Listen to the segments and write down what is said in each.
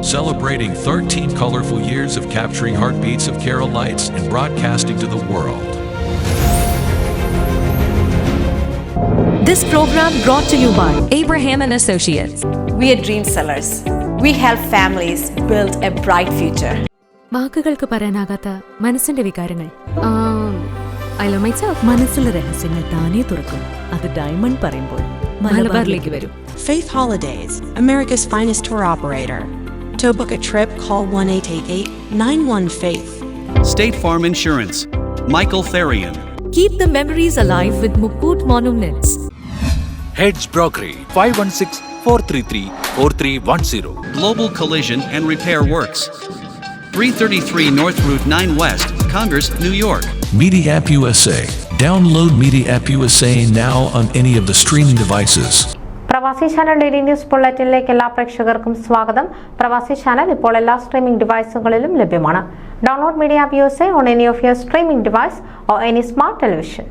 celebrating 13 colorful years of capturing heartbeats of Kerala lights and broadcasting to the world. This program brought to you by Abraham and Associates. We are dream sellers. We help families build a bright future. വാക്കുകൾക്ക് പറയാനാകാത്ത മനസ്സിന്റെ വികാരങ്ങൾ. I love myself. മനസ്സിലെ രഹസ്യങ്ങൾ താനേ തുറക്കും. അത് diamond പറയുമ്പോൾ മലബാറിലേക്ക് വരും. Faith Holidays, America's finest tour operator. To book a trip, call 1-888-91-FAITH. State Farm Insurance, Michael Therian. Keep the memories alive with Mukut Monuments. Heads Brokery 516-433-4310. Global Collision and Repair Works, 333 North Route 9 West, Congress, New York. Media App USA. Download Media App USA now on any of the streaming devices. പ്രവാസി channel daily news ബുള്ളറ്റിനിലേക്ക് എല്ലാ പ്രേക്ഷകർക്കും സ്വാഗതം. പ്രവാസി channel ഇപ്പോൾ എല്ലാ streaming ഡിവൈസുകളിലും ലഭ്യമാണ്. Download media app USA on any of your streaming device or any smart television.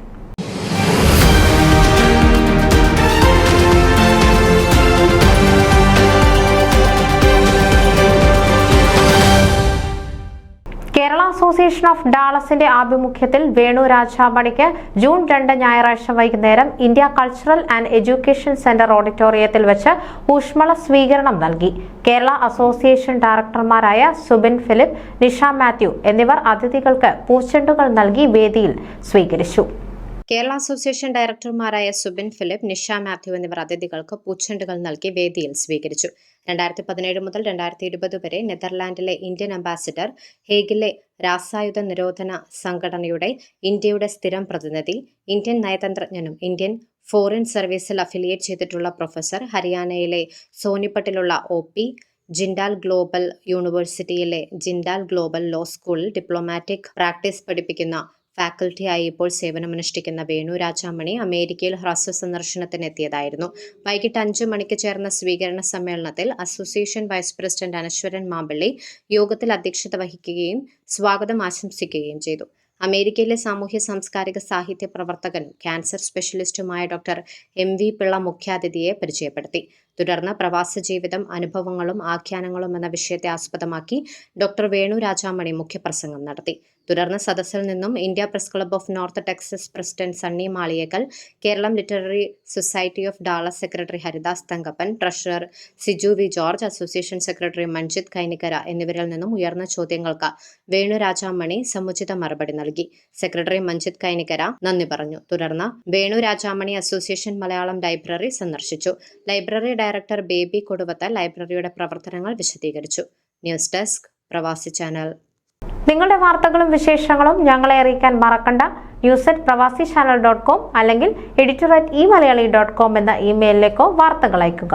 Kerala association of ഡാളസിന്റെ ആഭിമുഖ്യത്തിൽ വേണു രാജാമണിക്ക് ജൂൺ 2 ഞായറാഴ്ച വൈകുന്നേരം India cultural and education centre ഓഡിറ്റോറിയത്തിൽ വെച്ച് ഊഷ്മള സ്വീകരണം നൽകി. കേരള അസോസിയേഷൻ ഡയറക്ടർമാരായ സുബിൻ ഫിലിപ്പ്, നിഷ മാത്യു എന്നിവർ അതിഥികൾക്ക് പൂച്ചെണ്ടുകൾ നൽകി വേദിയിൽ സ്വീകരിച്ചു. കേരള അസോസിയേഷൻ ഡയറക്ടർമാരായ സുബിൻ ഫിലിപ്പ്, നിഷ മാത്യു എന്നിവർ അതിഥികൾക്ക് പൂച്ചെണ്ടുകൾ നൽകി വേദിയിൽ സ്വീകരിച്ചു. 2017 മുതൽ 2020 വരെ നെതർലാൻഡിലെ ഇന്ത്യൻ അംബാസിഡർ, ഹേഗിലെ രാസായുധ നിരോധന സംഘടനയുടെ ഇന്ത്യയുടെ സ്ഥിരം പ്രതിനിധി, ഇന്ത്യൻ നയതന്ത്രജ്ഞനും ഇന്ത്യൻ ഫോറിൻ സർവീസിൽ അഫിലിയേറ്റ് ചെയ്തിട്ടുള്ള പ്രൊഫസർ, ഹരിയാനയിലെ സോനിപ്പട്ടിലുള്ള OP, ജിൻഡാൽ ഗ്ലോബൽ യൂണിവേഴ്സിറ്റിയിലെ ജിൻഡാൽ ഗ്ലോബൽ ലോ സ്കൂളിൽ ഡിപ്ലോമാറ്റിക് പ്രാക്ടീസ് പഠിപ്പിക്കുന്ന ഫാക്കൽറ്റിയായി ഇപ്പോൾ സേവനമനുഷ്ഠിക്കുന്ന വേണു രാജാമണി അമേരിക്കയിൽ ഹ്രസ്വ സന്ദർശനത്തിനെത്തിയതായിരുന്നു. വൈകിട്ട് 5 മണിക്ക് ചേർന്ന സ്വീകരണ സമ്മേളനത്തിൽ association vice president Anaswaran Mampally യോഗത്തിൽ അധ്യക്ഷത വഹിക്കുകയും സ്വാഗതം ആശംസിക്കുകയും ചെയ്തു. അമേരിക്കയിലെ സാമൂഹ്യ സാംസ്കാരിക സാഹിത്യ പ്രവർത്തകനും ക്യാൻസർ സ്പെഷ്യലിസ്റ്റുമായ ഡോക്ടർ MV പിള്ള മുഖ്യാതിഥിയെ പരിചയപ്പെടുത്തി. തുടർന്ന് പ്രവാസ ജീവിതം, അനുഭവങ്ങളും ആഖ്യാനങ്ങളും എന്ന വിഷയത്തെ ആസ്പദമാക്കി ഡോക്ടർ വേണു രാജാമണി മുഖ്യപ്രസംഗം നടത്തി. തുടർന്ന് സദസ്സിൽ നിന്നും India press club of North Texas president Sunny Maliyekkal, Keralam literary society of Dallas secretary Haridas Thankappan, treasurer Siju V George, association secretary Manjith Kainikkara എന്നിവരിൽ നിന്നും ഉയർന്ന ചോദ്യങ്ങൾക്ക് വേണു രാജാമണി സമുചിത മറുപടി നൽകി. സെക്രട്ടറി മഞ്ജിത് കൈനിക്കര നന്ദി പറഞ്ഞു. തുടർന്ന് വേണു രാജാമണി അസോസിയേഷൻ മലയാളം ലൈബ്രറി സന്ദർശിച്ചു. ലൈബ്രറി ഡയറക്ടർ ബേബി കൊടുവത്ത ലൈബ്രറിയുടെ പ്രവർത്തനങ്ങൾ വിശദീകരിച്ചു. ന്യൂസ് ഡെസ്ക്, പ്രവാസി ചാനൽ. നിങ്ങളുടെ വാർത്തകളും വിശേഷങ്ങളും ഞങ്ങളെ അറിയിക്കാൻ മറക്കണ്ട. news@pravasichannel.com അല്ലെങ്കിൽ editor@eMalayali.com എന്ന ഇമെയിലിലേക്കോ വാർത്തകൾ അയയ്ക്കുക.